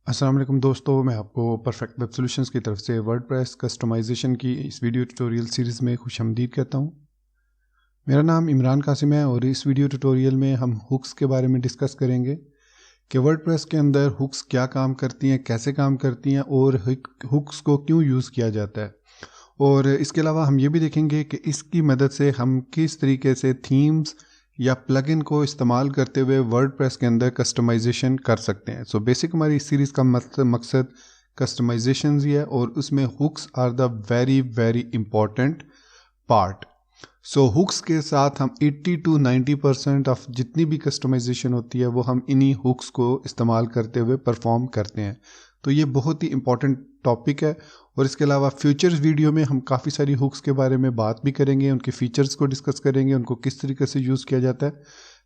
अस्सलाम वालेकुम दोस्तों, मैं आपको परफेक्ट वेब सॉल्यूशंस की तरफ से वर्डप्रेस कस्टमाइजेशन की इस वीडियो ट्यूटोरियल सीरीज़ में खुशामदीद कहता हूँ। मेरा नाम इमरान कासिम है और इस वीडियो ट्यूटोरियल में हम हुक्स के बारे में डिस्कस करेंगे कि वर्डप्रेस के अंदर हुक्स क्या काम करती हैं, कैसे काम करती हैं और हुक्स को क्यों यूज़ किया जाता है। और इसके अलावा हम ये भी देखेंगे कि इसकी मदद से हम किस तरीके से थीम्स या प्लगइन को इस्तेमाल करते हुए वर्डप्रेस के अंदर कस्टमाइजेशन कर सकते हैं। सो बेसिक हमारी इस सीरीज़ का मकसद कस्टमाइजेशन ही है और उसमें hooks are the very very important part. So hooks के साथ हम 80 to 90% ऑफ जितनी भी कस्टमाइजेशन होती है वो हम इन्हीं हुक्स को इस्तेमाल करते हुए परफॉर्म करते हैं। तो ये बहुत ही इंपॉर्टेंट टॉपिक है और इसके अलावा फ्यूचर्स वीडियो में हम काफ़ी सारी हुक्स के बारे में बात भी करेंगे, उनके फीचर्स को डिस्कस करेंगे, उनको किस तरीके से यूज़ किया जाता है।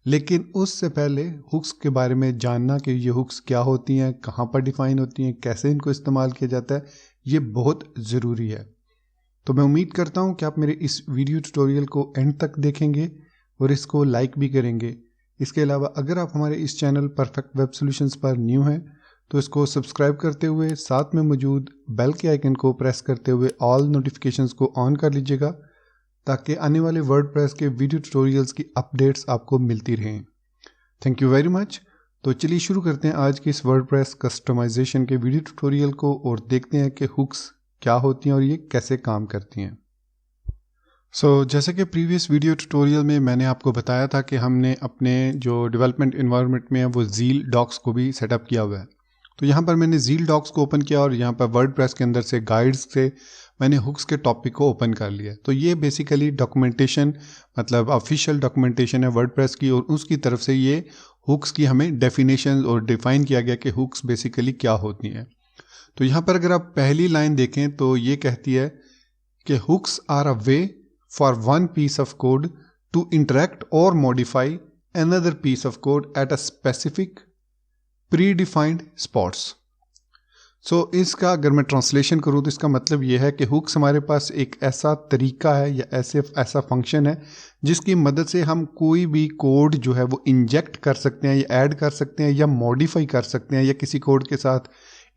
लेकिन उससे पहले हुक्स के बारे में जानना कि ये हुक्स क्या होती हैं, कहाँ पर डिफ़ाइन होती हैं, कैसे इनको इस्तेमाल किया जाता है, ये बहुत ज़रूरी है। तो मैं उम्मीद करता हूँ कि आप मेरे इस वीडियो ट्यूटोरियल को एंड तक देखेंगे और इसको लाइक भी करेंगे। इसके अलावा अगर आप हमारे इस चैनल परफेक्ट वेब सॉल्यूशंस पर न्यू हैं तो इसको सब्सक्राइब करते हुए साथ में मौजूद बेल के आइकन को प्रेस करते हुए ऑल नोटिफिकेशंस को ऑन कर लीजिएगा ताकि आने वाले वर्डप्रेस के वीडियो ट्यूटोरियल्स की अपडेट्स आपको मिलती रहें। Thank you very much. तो चलिए शुरू करते हैं आज की इस वर्डप्रेस कस्टमाइजेशन के वीडियो ट्यूटोरियल को और देखते हैं कि हुक्स क्या होती हैं और ये कैसे काम करती हैं। जैसे कि प्रीवियस वीडियो ट्यूटोरियल में मैंने आपको बताया था कि हमने अपने जो डेवलपमेंट इन्वायरमेंट में है वो ज़ील डॉक्स को भी सेटअप किया हुआ है। तो यहाँ पर मैंने ज़ील डॉक्स को ओपन किया और यहाँ पर वर्डप्रेस के अंदर से गाइड्स से मैंने हुक्स के टॉपिक को ओपन कर लिया। तो ये बेसिकली डॉक्यूमेंटेशन मतलब ऑफिशियल डॉक्यूमेंटेशन है वर्डप्रेस की और उसकी तरफ से ये हुक्स की हमें डेफिनेशन और डिफ़ाइन किया गया कि हुक्स बेसिकली क्या होती हैं। तो यहाँ पर अगर आप पहली लाइन देखें तो ये कहती है कि hooks are a way for one piece of code to interact और modify another piece of code at a specific predefined spots. इसका अगर मैं ट्रांसलेशन करूँ तो इसका मतलब यह है कि हुक्स हमारे पास एक ऐसा तरीका है या ऐसा फंक्शन है जिसकी मदद से हम कोई भी कोड जो है वो इंजेक्ट कर सकते हैं या ऐड कर सकते हैं या मॉडिफाई कर सकते हैं या किसी कोड के साथ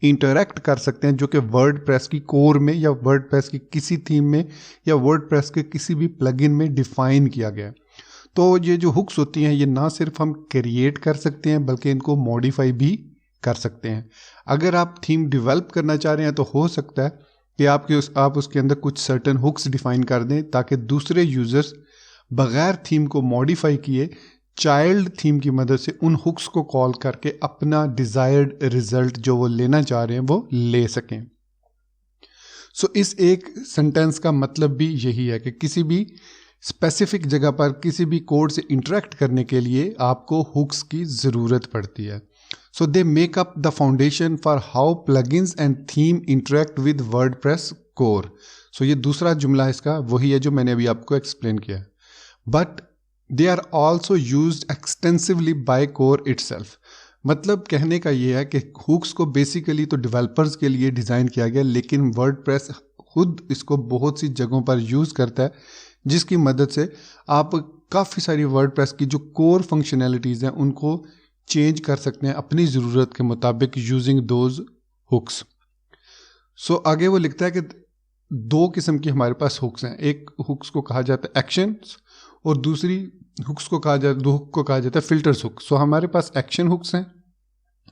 इंटरैक्ट कर सकते हैं जो कि वर्डप्रेस की कोर में या वर्डप्रेस की किसी थीम में या वर्डप्रेस के किसी भी प्लगइन में डिफाइन किया गया। तो ये जो हुक्स होती हैं ये ना सिर्फ हम क्रिएट कर सकते हैं बल्कि इनको मॉडिफाई भी कर सकते हैं। अगर आप थीम डेवलप करना चाह रहे हैं तो हो सकता है कि आप उसके अंदर कुछ सर्टेन हुक्स डिफाइन कर दें ताकि दूसरे यूजर्स बगैर थीम को मॉडिफाई किए चाइल्ड थीम की मदद से उन हुक्स को कॉल करके अपना डिजायर्ड रिजल्ट जो वो लेना चाह रहे हैं वो ले सकें। इस एक सेंटेंस का मतलब भी यही है कि किसी भी स्पेसिफिक जगह पर किसी भी कोड से इंटरेक्ट करने के लिए आपको हुक्स की ज़रूरत पड़ती है। They make up the foundation for how plugins and theme interact with WordPress core. ये दूसरा जुमला इसका वही है जो मैंने अभी आपको एक्सप्लेन किया। But they are also used extensively by core itself. मतलब कहने का ये है कि हुक्स को बेसिकली तो डेवलपर्स के लिए डिज़ाइन किया गया लेकिन वर्डप्रेस खुद इसको बहुत सी जगहों पर यूज़ करता है जिसकी मदद से आप काफ़ी सारी वर्डप्रेस की जो कोर फंक्शनैलिटीज़ हैं उनको चेंज कर सकते हैं अपनी ज़रूरत के मुताबिक यूजिंग दोज हुक्स। आगे वो लिखता है कि दो किस्म की हमारे पास हुक्स हैं। एक हुक्स को कहा जाता है एक्शंस और दूसरी हुक्स को कहा जाता है फिल्टर्स हुक। हमारे पास एक्शन हुक्स हैं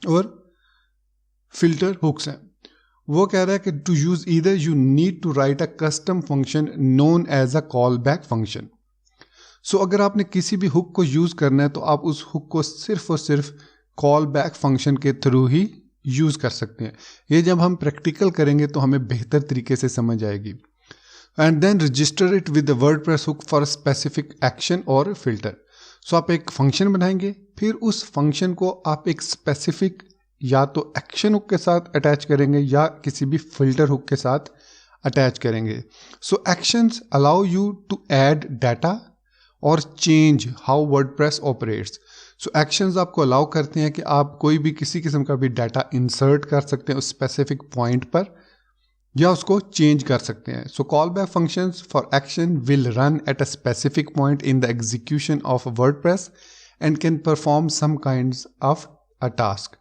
और फिल्टर हुक्स हैं। वो कह रहा है कि to use either you need to write a custom function known as a callback function. अगर आपने किसी भी हुक को यूज करना है तो आप उस हुक को सिर्फ और सिर्फ कॉल बैक फंक्शन के थ्रू ही यूज कर सकते हैं। ये जब हम प्रैक्टिकल करेंगे तो हमें बेहतर तरीके से समझ आएगी। And then register it with the WordPress hook for specific action और फिल्टर। आप एक फंक्शन बनाएंगे, फिर उस फंक्शन को आप एक स्पेसिफिक या तो एक्शन हुक के साथ अटैच करेंगे या किसी भी फिल्टर हुक के साथ अटैच करेंगे। Actions allow you to add data और change how WordPress operates. Actions आपको अलाउ करते हैं कि आप कोई भी किसी किस्म का भी डाटा इंसर्ट कर सकते हैं उस स्पेसिफिक पॉइंट पर या उसको चेंज कर सकते हैं। Callback functions for action will run at a specific point in the execution of WordPress and can perform some kinds of a task.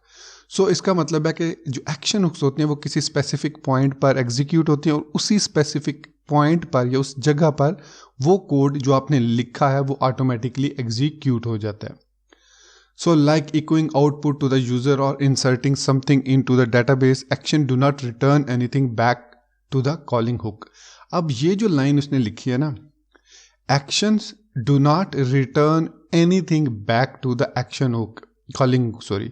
So इसका मतलब है कि जो एक्शन हुक्स होती हैं वो किसी स्पेसिफिक पॉइंट पर एग्जीक्यूट होती हैं और उसी स्पेसिफिक पॉइंट पर या उस जगह पर वो कोड जो आपने लिखा है वो ऑटोमेटिकली एग्जीक्यूट हो जाता है. So like echoing output to the user or inserting something into the database, action do not return anything back to the calling hook. अब ये जो लाइन उसने लिखी है ना, actions do not return anything back to the action hook, calling hook, sorry.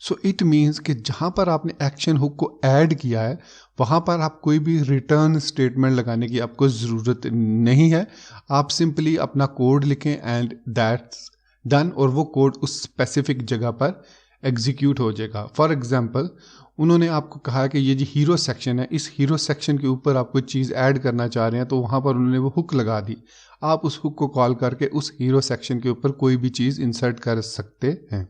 So it means कि जहाँ पर आपने action hook को add किया है वहाँ पर आप कोई भी return statement लगाने की आपको ज़रूरत नहीं है. आप simply अपना कोड लिखें and that's डन, और वो कोड उस स्पेसिफिक जगह पर एग्जीक्यूट हो जाएगा. फॉर एग्जांपल उन्होंने आपको कहा कि ये जो हीरो सेक्शन है, इस हीरो सेक्शन के ऊपर आप कोई चीज़ ऐड करना चाह रहे हैं, तो वहाँ पर उन्होंने वो हुक लगा दी. आप उस हुक को कॉल करके उस हीरो सेक्शन के ऊपर कोई भी चीज़ इंसर्ट कर सकते हैं.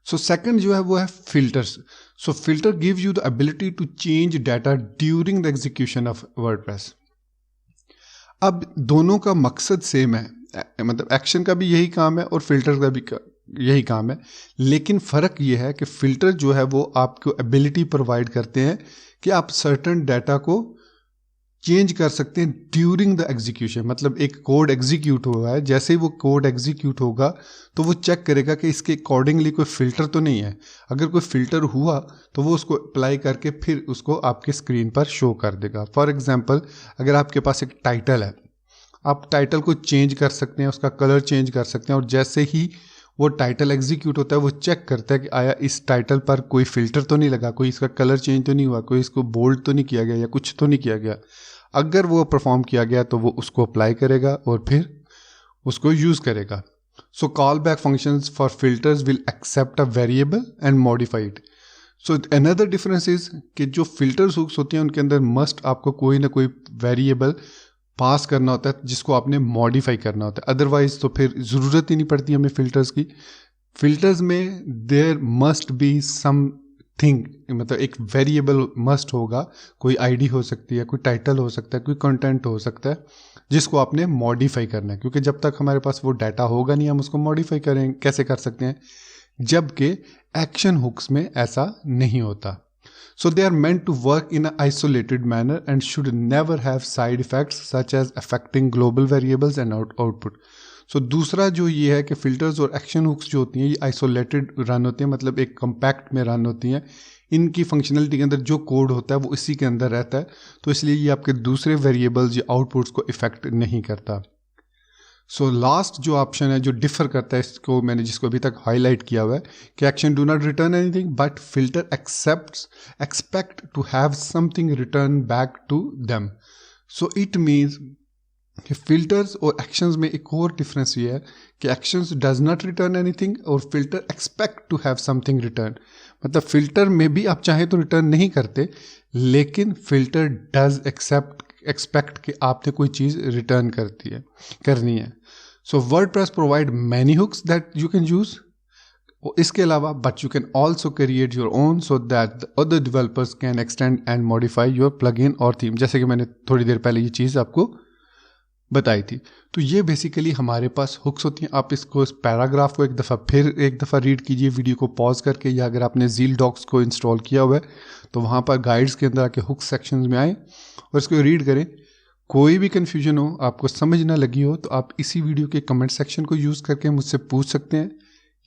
सो सेकंड जो है वो है filters. So filter give you the ability to change data during the execution of WordPress. अब दोनों का मकसद सेम है, मतलब एक्शन का भी यही काम है और फिल्टर का भी यही काम है, लेकिन फ़र्क ये है कि फ़िल्टर जो है वो आपको एबिलिटी प्रोवाइड करते हैं कि आप सर्टेन डाटा को चेंज कर सकते हैं ड्यूरिंग द एग्जीक्यूशन. मतलब एक कोड एग्जीक्यूट हुआ है, जैसे ही वो कोड एग्जीक्यूट होगा तो वो चेक करेगा कि इसके अकॉर्डिंगली कोई फ़िल्टर तो नहीं है. अगर कोई फ़िल्टर हुआ तो वो उसको अप्लाई करके फिर उसको आपके स्क्रीन पर शो कर देगा. फॉर एग्जांपल अगर आपके पास एक टाइटल है, आप टाइटल को चेंज कर सकते हैं, उसका कलर चेंज कर सकते हैं, और जैसे ही वो टाइटल एग्जीक्यूट होता है वो चेक करता है कि आया इस टाइटल पर कोई फ़िल्टर तो नहीं लगा, कोई इसका कलर चेंज तो नहीं हुआ, कोई इसको बोल्ड तो नहीं किया गया या कुछ तो नहीं किया गया. अगर वो परफॉर्म किया गया तो वो उसको अप्लाई करेगा और फिर उसको यूज़ करेगा. So callback functions for filters will accept a variable and modify it. So another difference is कि जो फिल्टर्स हुक्स होती हैं उनके अंदर मस्ट आपको कोई ना कोई वेरिएबल पास करना होता है जिसको आपने मॉडिफाई करना होता है. अदरवाइज तो फिर ज़रूरत ही नहीं पड़ती हमें फ़िल्टर्स की. फ़िल्टर्स में देयर मस्ट बी समथिंग, मतलब एक वेरिएबल मस्ट होगा. कोई आईडी हो सकती है, कोई टाइटल हो सकता है, कोई कंटेंट हो सकता है जिसको आपने मॉडिफाई करना है, क्योंकि जब तक हमारे पास वो डाटा होगा नहीं हम उसको मॉडिफाई करें कैसे कर सकते हैं, जबकि एक्शन हुक्स में ऐसा नहीं होता. So they are meant to work in an isolated manner and should never have side effects such as affecting global variables and output. So दूसरा जो ये है कि फिल्टर्स और एक्शन हुक्स जो होती हैं ये आइसोलेटेड रन होती हैं, मतलब एक कम्पैक्ट में रन होती हैं. इनकी फंक्शनलिटी के अंदर जो कोड होता है वो इसी के अंदर रहता है, तो इसलिए ये आपके दूसरे वेरिएबल्स या आउटपुट्स को इफेक्ट नहीं करता. सो लास्ट जो ऑप्शन है जो डिफर करता है इसको, मैंने जिसको अभी तक हाईलाइट किया हुआ है कि action do not return anything but filter expect to have something return back to them. So it means कि फिल्टर्स और एक्शंस में एक और डिफरेंस ये है कि actions does not return anything और filter expect to have something return. मतलब फिल्टर में भी आप चाहें तो रिटर्न नहीं करते, लेकिन फिल्टर डज एक्सपेक्ट कि आपने कोई चीज़ रिटर्न करनी है. So WordPress provide many hooks that you can use. इसके अलावा but you can also create your own so that other developers can extend and modify your plugin और थीम, जैसे कि मैंने थोड़ी देर पहले ये चीज़ आपको बताई थी. तो ये बेसिकली हमारे पास हुक्स होती हैं. आप इसको इस पैराग्राफ को एक दफ़ा रीड कीजिए वीडियो को पॉज करके, या अगर आपने ज़ील डॉक्स को इंस्टॉल किया हुआ है तो वहाँ पर गाइड्स के अंदर आके हुक सेक्शंस में आए और इसको रीड करें. कोई भी कन्फ्यूजन हो, आपको समझ ना लगी हो, तो आप इसी वीडियो के कमेंट सेक्शन को यूज़ करके मुझसे पूछ सकते हैं,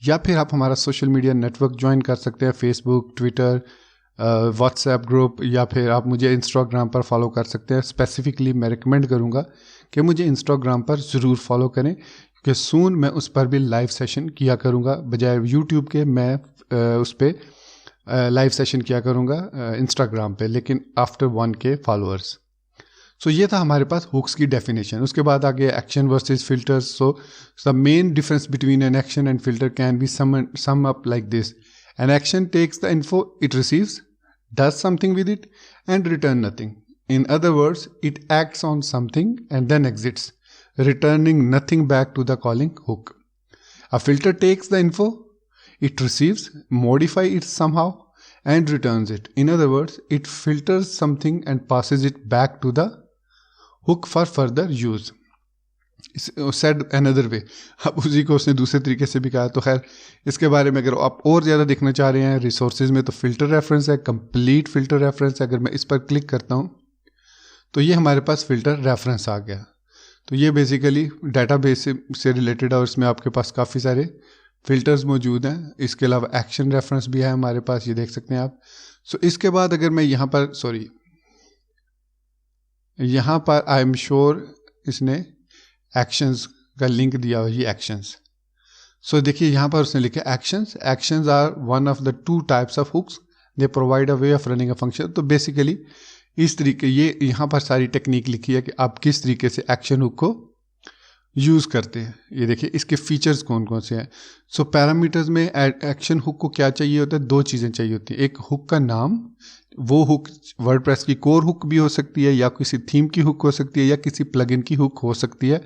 या फिर आप हमारा सोशल मीडिया नेटवर्क ज्वाइन कर सकते हैं, फेसबुक, ट्विटर, व्हाट्सएप ग्रुप, या फिर आप मुझे इंस्टाग्राम पर फॉलो कर सकते हैं. स्पेसिफिकली मैं रिकमेंड करूँगा कि मुझे इंस्टाग्राम पर ज़रूर फॉलो करें, क्योंकि सून मैं उस पर भी लाइव सेशन किया करूँगा. बजाय यूट्यूब के मैं उस पर लाइव सेशन किया करूँगा इंस्टाग्राम पे, लेकिन आफ्टर 1K फॉलोअर्स. सो ये था हमारे पास हुक्स की डेफिनेशन. उसके बाद आगे action versus filters. So the main difference between an action and filter can be sum up like this. An action takes the info it receives, does something with it and return nothing. In other words, it acts on something and then exits, returning nothing back to the calling hook. A filter takes the info, it receives, modifies it somehow and returns it. In other words, it filters something and passes it back to the hook for further use. Said another way, अब उसी को उसने दूसरे तरीके से भी कहा। तो खैर इसके बारे में अगर आप और ज़्यादा देखना चाह रहे हैं रिसोर्सेज में, तो फ़िल्टर रेफरेंस है, कंप्लीट फ़िल्टर रेफरेंस है। अगर मैं इस पर क्लिक करता हूँ तो ये हमारे पास फ़िल्टर रेफरेंस आ गया। तो ये बेसिकली डाटाबेस से रिलेटेड है और इसमें आपके पास काफ़ी सारे फ़िल्टर्स मौजूद हैं। इसके अलावा एक्शन रेफरेंस भी है हमारे पास, ये देख सकते हैं आप। सो इसके बाद अगर मैं यहाँ पर यहाँ पर आई एम श्योर इसने एक्शंस का लिंक दिया हुआ, ये एक्शंस। सो देखिए यहाँ पर उसने लिखा actions are one of the 2 types of hooks, they provide a way of running a function. तो बेसिकली इस तरीके, ये यहाँ पर सारी टेक्निक लिखी है कि आप किस तरीके से एक्शन हुक को यूज़ करते हैं। ये देखिए इसके फीचर्स कौन कौन से हैं। सो पैरामीटर्स में एक्शन हुक को क्या चाहिए होता है, 2 चीज़ें चाहिए होती हैं। एक हुक का नाम, वो हुक वर्डप्रेस की कोर हुक भी हो सकती है, या किसी थीम की हुक हो सकती है, या किसी प्लगइन की हुक हो सकती है,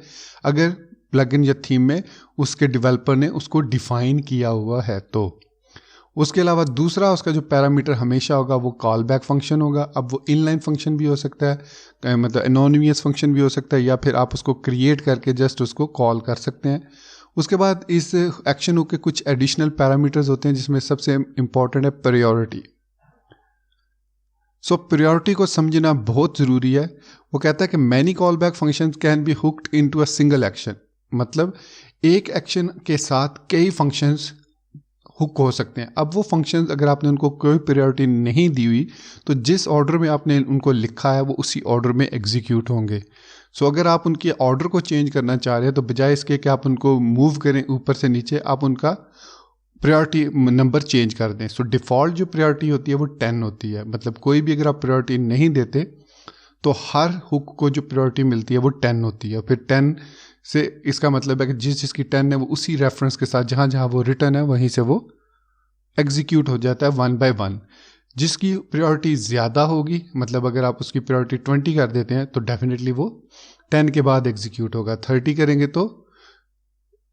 अगर प्लगइन या थीम में उसके डेवलपर ने उसको डिफाइन किया हुआ है तो। उसके अलावा दूसरा उसका जो पैरामीटर हमेशा होगा वो कॉल बैक फंक्शन होगा। अब वो इनलाइन फंक्शन भी हो सकता है, मतलब एनोनिमस फंक्शन भी हो सकता है, या फिर आप उसको क्रिएट करके जस्ट उसको कॉल कर सकते हैं। उसके बाद इस एक्शन हुक के कुछ एडिशनल पैरामीटर्स होते हैं, जिसमें सबसे इंपॉर्टेंट है प्रायोरिटी। सो प्रायोरिटी को समझना बहुत ज़रूरी है। वो कहता है कि many call back function can be hooked into a single action, मतलब एक एक्शन के साथ कई फंक्शंस हुक हो सकते हैं। अब वो फंक्शंस अगर आपने उनको कोई प्रायोरिटी नहीं दी हुई तो जिस ऑर्डर में आपने उनको लिखा है वो उसी ऑर्डर में एग्जीक्यूट होंगे। सो अगर आप उनके ऑर्डर को चेंज करना चाह रहे हैं तो बजाय इसके कि आप उनको मूव करें ऊपर से नीचे, आप उनका प्रायोरिटी नंबर चेंज कर दें। सो डिफ़ॉल्ट जो प्रायोरिटी होती है वो 10 होती है, मतलब कोई भी अगर आप प्रायोरिटी नहीं देते तो हर हुक को जो प्रायोरिटी मिलती है वो 10 होती है। फिर 10 से इसका मतलब है कि जिसकी 10 है वो उसी रेफरेंस के साथ जहाँ जहाँ वो रिटर्न है वहीं से वो एग्जीक्यूट हो जाता है 1 by 1। जिसकी प्रायोरिटी ज़्यादा होगी, मतलब अगर आप उसकी प्रायोरिटी 20 कर देते हैं तो डेफिनेटली वो 10 के बाद एग्जीक्यूट होगा। 30 करेंगे तो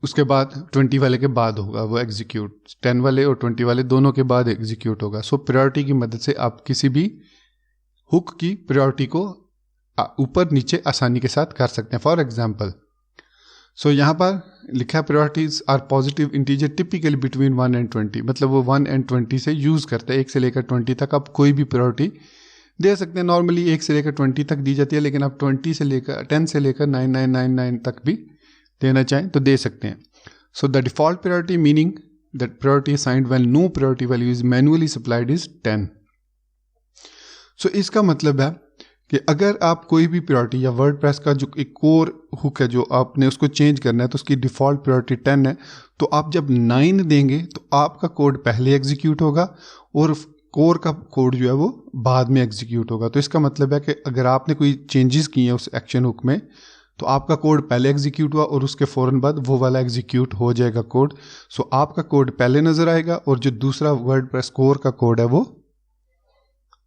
उसके बाद 20 वाले के बाद होगा वो एग्जीक्यूट, 10 वाले और 20 वाले दोनों के बाद एग्जीक्यूट होगा। सो प्रायोरिटी की मदद से आप किसी भी हुक की प्रायोरिटी को ऊपर नीचे आसानी के साथ कर सकते हैं। फॉर एग्जाम्पल, सो यहाँ पर लिखा है priorities are positive integer typically between 1 and 20, मतलब वो 1 and 20 से यूज़ करते हैं। 1 से लेकर 20 तक आप कोई भी प्रायोरिटी दे सकते हैं। नॉर्मली 1 से लेकर 20 तक दी जाती है, लेकिन आप 10 से लेकर 9999 तक भी देना चाहें तो दे सकते हैं। So the default priority meaning that priority assigned when no priority value is manually supplied is 10। सो इसका मतलब है कि अगर आप कोई भी प्रायोरिटी या वर्डप्रेस का जो एक कोर हुक है जो आपने उसको चेंज करना है तो उसकी डिफ़ॉल्ट प्रायोरिटी 10 है, तो आप जब 9 देंगे तो आपका कोड पहले एग्जीक्यूट होगा और कोर का कोड जो है वो बाद में एग्जीक्यूट होगा। तो इसका मतलब है कि अगर आपने कोई चेंजेस किए हैं उस एक्शन हुक में तो आपका कोड पहले एग्जीक्यूट हुआ और उसके फ़ौरन बाद वो वाला एग्जीक्यूट हो जाएगा कोड। सो आपका कोड पहले नज़र आएगा और जो दूसरा वर्डप्रेस कोर का कोड है वो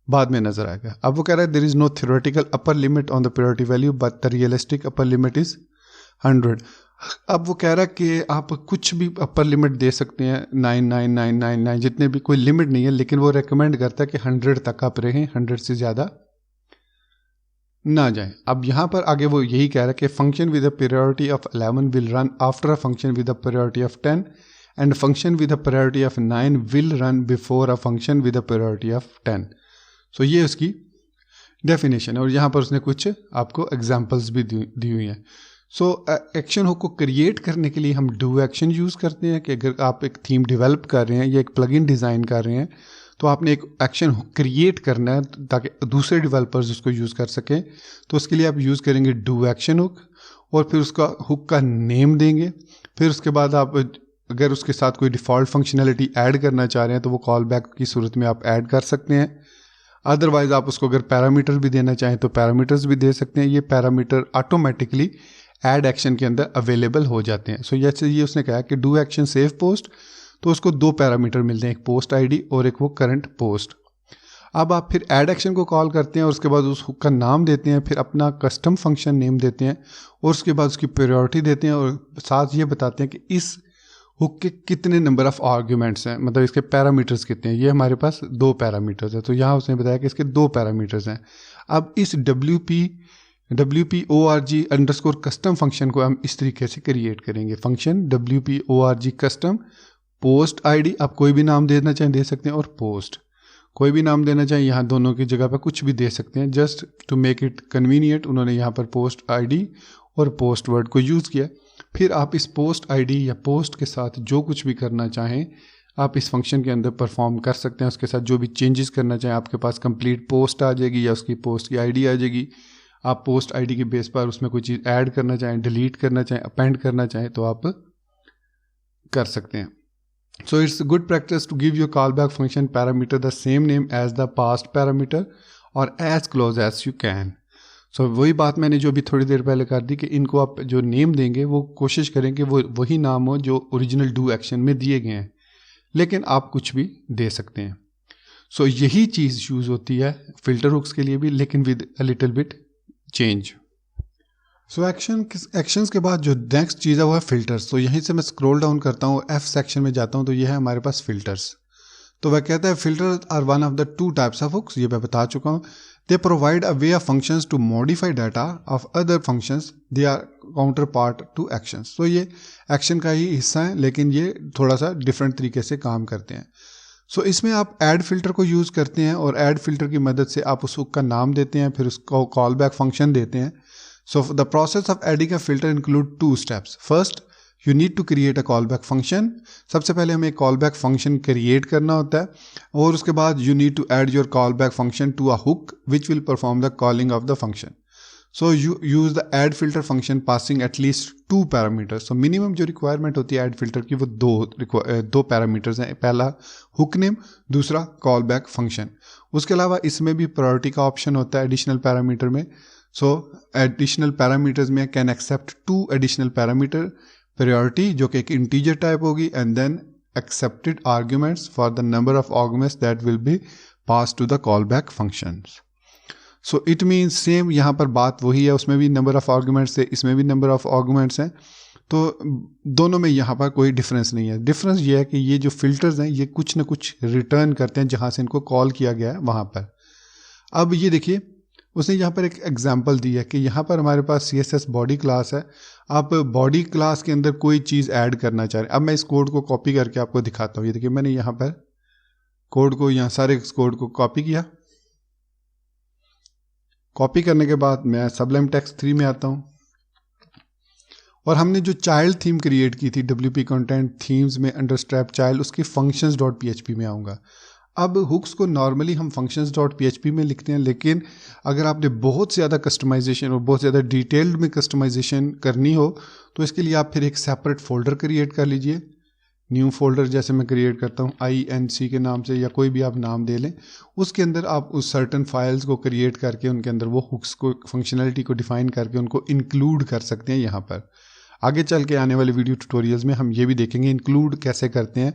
बाद में नजर आएगा। अब वो कह रहा है there is no theoretical upper limit on the priority value but the realistic upper limit is 100। अब वो कह रहा है कि आप कुछ भी अपर लिमिट दे सकते हैं, 99999 जितने भी, कोई लिमिट नहीं है, लेकिन वो रेकमेंड करता है कि 100 तक आप रहें, 100 से ज़्यादा ना जाएं। अब यहाँ पर आगे वो यही कह रहा है कि function with a priority of 11 will run after a function with a priority of 10 and function with a priority of 9 will run before a function with a priority of 10। सो ये उसकी डेफिनेशन है और यहाँ पर उसने कुछ आपको एग्जांपल्स भी दी हुई हैं। सो एक्शन हुक को क्रिएट करने के लिए हम डू एक्शन यूज़ करते हैं कि अगर आप एक थीम डेवलप कर रहे हैं या एक प्लगइन डिज़ाइन कर रहे हैं तो आपने एक एक्शन हुक क्रिएट करना है ताकि दूसरे डेवलपर्स उसको यूज़ कर सकें। तो उसके लिए आप यूज़ करेंगे डू एक्शन हुक और फिर उसका हुक का नेम देंगे। फिर उसके बाद आप अगर उसके साथ कोई डिफ़ॉल्ट फंक्शनैलिटी ऐड करना चाह रहे हैं तो वो कॉल बैक की सूरत में आप ऐड कर सकते हैं। अदरवाइज़ आप उसको अगर पैरामीटर भी देना चाहें तो पैरामीटर्स भी दे सकते हैं। ये पैरामीटर ऑटोमेटिकली ऐड एक्शन के अंदर अवेलेबल हो जाते हैं। सो जैसे ये उसने कहा कि डू एक्शन सेव पोस्ट, तो उसको 2 पैरामीटर मिलते हैं, एक पोस्ट आईडी और एक वो करंट पोस्ट। अब आप फिर ऐड एक्शन को कॉल करते हैं और उसके बाद उस हुक का नाम देते हैं, फिर अपना कस्टम फंक्शन नेम देते हैं और उसके बाद उसकी प्रायोरिटी देते हैं और साथ ये बताते हैं कि इस हुक के कितने नंबर ऑफ आर्ग्यूमेंट्स हैं, मतलब इसके पैरामीटर्स कितने हैं। ये हमारे पास 2 पैरामीटर्स हैं, तो यहाँ उसने बताया कि इसके 2 पैरामीटर्स हैं। अब इस WP WPORG underscore custom function को हम इस तरीके से क्रिएट करेंगे। Function WPORG custom post ID, आप कोई भी नाम देना चाहें दे सकते हैं, और पोस्ट कोई भी नाम देना चाहें, यहाँ दोनों की जगह पर कुछ भी दे सकते हैं। Just to make it convenient उन्होंने यहाँ पर पोस्ट ID और पोस्ट वर्ड को यूज़ किया। फिर आप इस पोस्ट ID या पोस्ट के साथ जो कुछ भी करना चाहें आप इस फंक्शन के अंदर परफॉर्म कर सकते हैं। उसके साथ जो भी चेंजेस करना चाहें आपके पास कंप्लीट पोस्ट आ जाएगी या उसकी पोस्ट की ID आ जाएगी। आप पोस्ट ID के बेस पर उसमें कोई चीज़ ऐड करना चाहें, डिलीट करना चाहें, अपेंड करना चाहें तो आप कर सकते हैं। So it's a good practice to give your callback function parameter the same name as the past parameter or as close as you can. So वही बात मैंने जो अभी थोड़ी देर पहले कर दी कि इनको आप जो नेम देंगे वो कोशिश करें कि वो वही नाम हो जो ओरिजिनल डू एक्शन में दिए गए हैं, लेकिन आप कुछ भी दे सकते हैं। So यही चीज़ यूज़ होती है फिल्टर हुक्स के लिए भी, लेकिन with a little bit change. So actions के बाद जो नेक्स्ट चीज़ है वो है फिल्टर्स। तो यहीं से मैं स्क्रॉल डाउन करता हूँ, F सेक्शन में जाता हूँ, तो ये है हमारे पास फिल्टर्स। तो वह कहता है filters are one of the two types of hooks, ये मैं बता चुका हूँ। They provide a way of functions to modify data of other functions, they are counterpart to actions. तो ये एक्शन का ही हिस्सा है, लेकिन ये थोड़ा सा डिफरेंट तरीके से काम करते हैं। सो इसमें आप ऐड फिल्टर को यूज़ करते हैं और ऐड फिल्टर की मदद से आप उस हुक का नाम देते हैं, फिर उसको कॉल बैक फंक्शन देते हैं। So the process of adding a filter include two steps. First, you need to create a callback function. सबसे पहले हमें callback function create करना होता है, और उसके बाद you need to add your callback function to a hook which will perform the calling of the function. So you use the add filter function passing at least two parameters. So minimum जो requirement होती है add filter की वो दो parameters हैं, पहला hook name, दूसरा callback function. उसके अलावा इसमें भी priority का option होता है additional parameter में। So additional parameters में can accept two additional parameter, priority जो कि एक integer type होगी, and then accepted arguments for the number of arguments that will be passed to the callback functions. So it means same यहाँ पर बात वही है, उसमें भी number of arguments है, इसमें भी number of arguments हैं, तो दोनों में यहाँ पर कोई डिफरेंस नहीं है। डिफरेंस ये है कि ये जो फिल्टर्स हैं ये कुछ ना कुछ रिटर्न करते हैं जहाँ से इनको कॉल किया गया है वहाँ पर। अब ये देखिए उसने यहाँ पर एक एग्जांपल दी है कि यहाँ पर हमारे पास CSS बॉडी क्लास है, आप बॉडी क्लास के अंदर कोई चीज़ ऐड करना चाह रहे हैं। अब मैं इस कोड को कॉपी करके आपको दिखाता हूँ। ये देखिए मैंने यहाँ पर कोड को, यहाँ सारे कोड को कॉपी किया। कॉपी करने के बाद मैं सबलाइम टेक्स्ट 3 में आता हूँ, और हमने जो चाइल्ड थीम क्रिएट की थी WP कंटेंट थीम्स में अंडरस्ट्रैप चाइल्ड, उसकी functions.php में आऊँगा। अब हुक्स को नॉर्मली हम functions.php में लिखते हैं, लेकिन अगर आपने बहुत ज़्यादा कस्टमाइजेशन और बहुत ज़्यादा डिटेल्ड में कस्टमाइजेशन करनी हो तो इसके लिए आप फिर एक सेपरेट फ़ोल्डर क्रिएट कर लीजिए। न्यू फोल्डर जैसे मैं क्रिएट करता हूँ INC के नाम से, या कोई भी आप नाम दे लें। उसके अंदर आप उस सर्टन फाइल्स को क्रिएट करके उनके अंदर वो हुक्स को, फंक्शनैलिटी को डिफ़ाइन करके उनको इंक्लूड कर सकते हैं। यहाँ पर आगे चल के आने वाले वीडियो ट्यूटोरियल्स में हम ये भी देखेंगे इंक्लूड कैसे करते हैं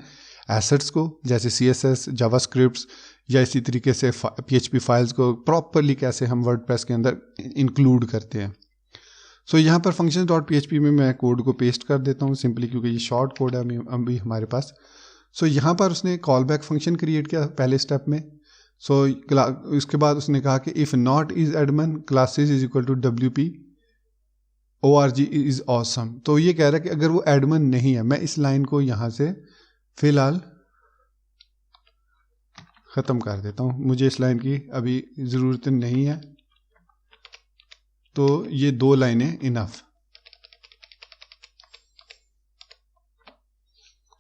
एसेट्स को, जैसे CSS, जावास्क्रिप्ट्स या इसी तरीके से PHP फाइल्स को प्रॉपरली कैसे हम वर्डप्रेस के अंदर इंक्लूड करते हैं। सो यहाँ पर functions.php में मैं कोड को पेस्ट कर देता हूँ सिंपली, क्योंकि ये शॉर्ट कोड है अभी हमारे पास। सो यहाँ पर उसने कॉल बैक फंक्शन क्रिएट किया पहले स्टेप में। सो उसके बाद उसने कहा कि if not is admin classes is equal to WP ORG is awesome. तो ये कह रहा है कि अगर वो एडमिन नहीं है, मैं इस लाइन को यहाँ से फिलहाल ख़त्म कर देता हूँ, मुझे इस लाइन की अभी ज़रूरत नहीं है, तो ये 2 लाइनें इनफ।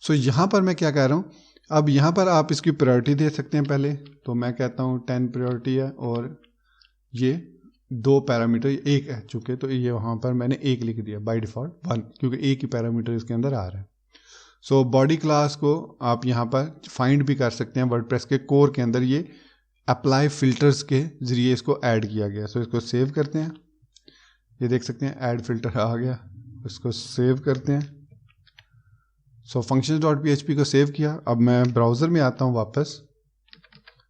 सो यहाँ पर मैं क्या कह रहा हूँ, अब यहाँ पर आप इसकी प्रायोरिटी दे सकते हैं पहले, तो मैं कहता हूँ 10 प्रायोरिटी है, और ये 2 पैरामीटर 1 है चुके, तो ये वहाँ पर मैंने 1 लिख दिया बाय डिफ़ॉल्ट 1, क्योंकि एक ही पैरामीटर इसके अंदर आ रहा है। सो बॉडी क्लास को आप यहाँ पर फाइंड भी कर सकते हैं, वर्डप्रेस के कोर के अंदर ये अप्लाई फिल्टर्स के ज़रिए इसको ऐड किया गया। सो इसको सेव करते हैं, ये देख सकते हैं ऐड फिल्टर आ गया, इसको सेव करते हैं। सो functions.php को सेव किया। अब मैं ब्राउज़र में आता हूँ वापस,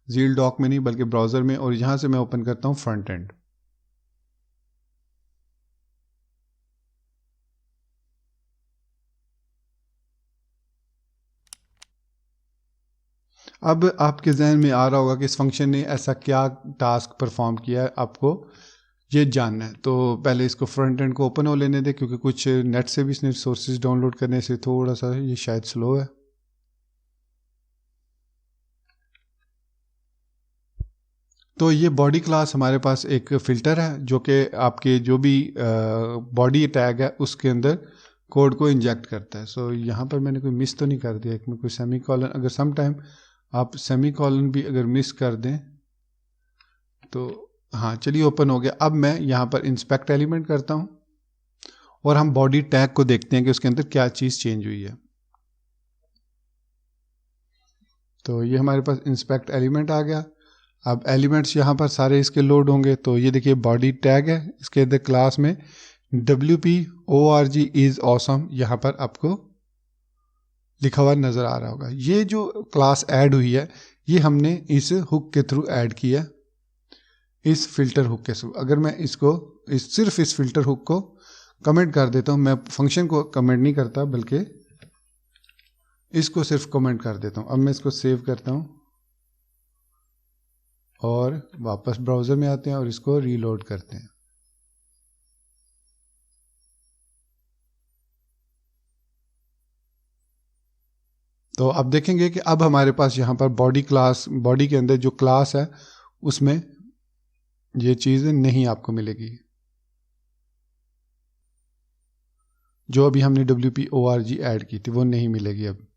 ज़ील डॉक में नहीं बल्कि ब्राउज़र में, और यहाँ से मैं ओपन करता हूँ फ्रंट एंड। अब आपके जहन में आ रहा होगा कि इस फंक्शन ने ऐसा क्या टास्क परफॉर्म किया है आपको ये जानना है। तो पहले इसको फ्रंट एंड को ओपन हो लेने दे, क्योंकि कुछ नेट से भी इसने रिसोर्सेज डाउनलोड करने से थोड़ा सा ये शायद स्लो है। तो ये बॉडी क्लास हमारे पास एक फ़िल्टर है जो कि आपके जो भी बॉडी टैग है उसके अंदर कोड को इंजेक्ट करता है। सो यहाँ पर मैंने कोई मिस तो नहीं कर दिया, एक में कोई सेमी कॉलन, अगर सम टाइम आप सेमी कॉलन भी अगर मिस कर दें तो हाँ चलिए ओपन हो गया। अब मैं यहाँ पर इंस्पेक्ट एलिमेंट करता हूँ और हम बॉडी टैग को देखते हैं कि उसके अंदर क्या चीज़ चेंज हुई है। तो ये हमारे पास इंस्पेक्ट एलिमेंट आ गया। अब एलिमेंट्स यहाँ पर सारे इसके लोड होंगे। तो ये देखिए बॉडी टैग है, इसके अंदर क्लास में WP-ORG इज़ ऑसम यहाँ पर आपको लिखा हुआ नज़र आ रहा होगा। ये जो क्लास ऐड हुई है ये हमने इस हुक के थ्रू ऐड किया, इस फिल्टर हुक के थ्रू। अगर मैं इसको सिर्फ इस फिल्टर हुक को कमेंट कर देता हूँ, मैं फंक्शन को कमेंट नहीं करता बल्कि इसको सिर्फ कमेंट कर देता हूँ। अब मैं इसको सेव करता हूँ और वापस ब्राउज़र में आते हैं और इसको रीलोड करते हैं। तो अब देखेंगे कि अब हमारे पास यहाँ पर बॉडी क्लास, बॉडी के अंदर जो क्लास है उसमें ये चीज़ नहीं आपको मिलेगी, जो अभी हमने WP-ORG ऐड की थी वो नहीं मिलेगी अब।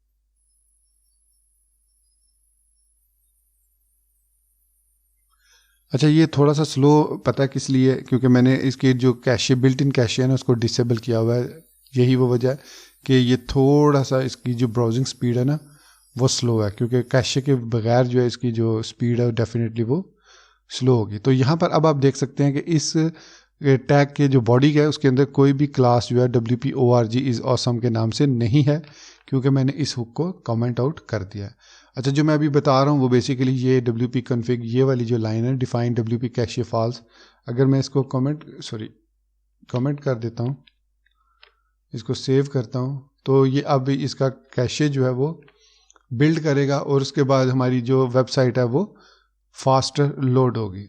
अच्छा ये थोड़ा सा स्लो पता है किस लिए, क्योंकि मैंने इसके जो कैशे बिल्ट इन कैशे है ना उसको डिसेबल किया हुआ है। यही वो वजह है कि ये थोड़ा सा इसकी जो ब्राउजिंग स्पीड है ना वो स्लो है, क्योंकि कैशे के बगैर जो है इसकी जो स्पीड है डेफिनेटली वो स्लो होगी। तो यहाँ पर अब आप देख सकते हैं कि इस टैग के जो बॉडी है उसके अंदर कोई भी क्लास जो है WP-ORG इज़ ऑसम के नाम से नहीं है, क्योंकि मैंने इस हुक को कमेंट आउट कर दिया है। अच्छा जो मैं अभी बता रहा हूँ वो बेसिकली ये WP config, ये वाली जो लाइन है डिफाइन WP कैशे फॉल्स, अगर मैं इसको कमेंट कर देता हूँ, इसको सेव करता हूँ, तो ये अब इसका कैशे जो है वो बिल्ड करेगा और उसके बाद हमारी जो वेबसाइट है वो फास्टर लोड होगी।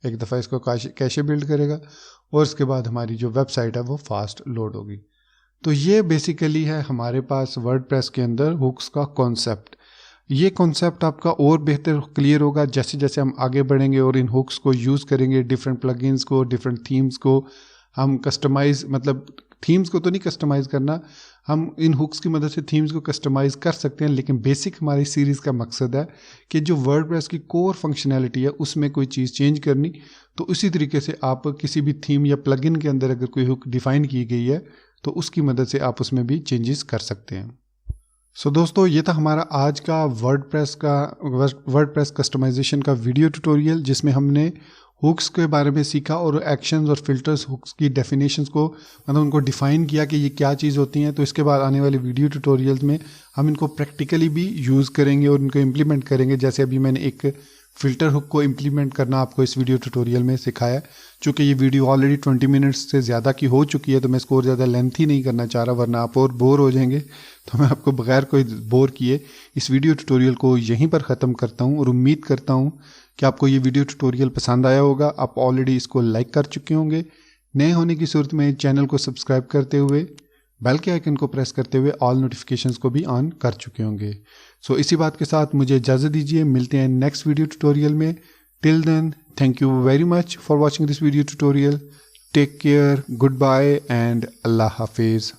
एक दफ़ा इसको कैशे बिल्ड करेगा और उसके बाद हमारी जो वेबसाइट है वो फास्ट लोड होगी। तो ये बेसिकली है हमारे पास वर्डप्रेस के अंदर हुक्स का कॉन्सेप्ट। ये कॉन्सेप्ट आपका और बेहतर क्लियर होगा जैसे जैसे हम आगे बढ़ेंगे और इन हुक्स को यूज़ करेंगे, डिफरेंट प्लगइन्स को, डिफरेंट थीम्स को हम कस्टमाइज़, मतलब थीम्स को तो नहीं कस्टमाइज़ करना, हम इन हुक्स की मदद से थीम्स को कस्टमाइज़ कर सकते हैं, लेकिन बेसिक हमारी सीरीज़ का मकसद है कि जो वर्डप्रेस की कोर फंक्शनैलिटी है उसमें कोई चीज़ चेंज करनी। तो उसी तरीके से आप किसी भी थीम या प्लगइन के अंदर अगर कोई हुक डिफ़ाइन की गई है तो उसकी मदद से आप उसमें भी चेंजेस कर सकते हैं। सो दोस्तों ये था हमारा आज का वर्डप्रेस कस्टमाइजेशन का वीडियो ट्यूटोरियल, जिसमें हमने हुक्स के बारे में सीखा और एक्शंस और फिल्टर्स हुक्स की डेफिनेशंस को, मतलब उनको डिफ़ाइन किया कि ये क्या चीज़ होती हैं। तो इसके बाद आने वाले वीडियो ट्यूटोरियल्स में हम इनको प्रैक्टिकली भी यूज़ करेंगे और इनको इम्प्लीमेंट करेंगे। जैसे अभी मैंने एक फ़िल्टर हुक को इम्प्लीमेंट करना आपको इस वीडियो ट्यूटोरियल में सिखाया। चूँकि ये वीडियो ऑलरेडी 20 मिनट्स से ज़्यादा की हो चुकी है तो मैं इसको और ज़्यादा लेंथी नहीं करना चाह रहा, वरना आप और बोर हो जाएंगे। तो मैं आपको बगैर कोई बोर किए इस वीडियो ट्यूटोरियल को यहीं पर ख़त्म करता हूँ और उम्मीद करता हूँ कि आपको ये वीडियो ट्यूटोरियल पसंद आया होगा। आप ऑलरेडी इसको लाइक कर चुके होंगे। नए होने की सूरत में चैनल को सब्सक्राइब करते हुए बेल के आइकन को प्रेस करते हुए ऑल नोटिफिकेशंस को भी ऑन कर चुके होंगे। सो इसी बात के साथ मुझे इजाज़त दीजिए, मिलते हैं नेक्स्ट वीडियो ट्यूटोरियल में। Till then thank you very much for watching this video tutorial. Take care, good bye and Allah हाफिज़।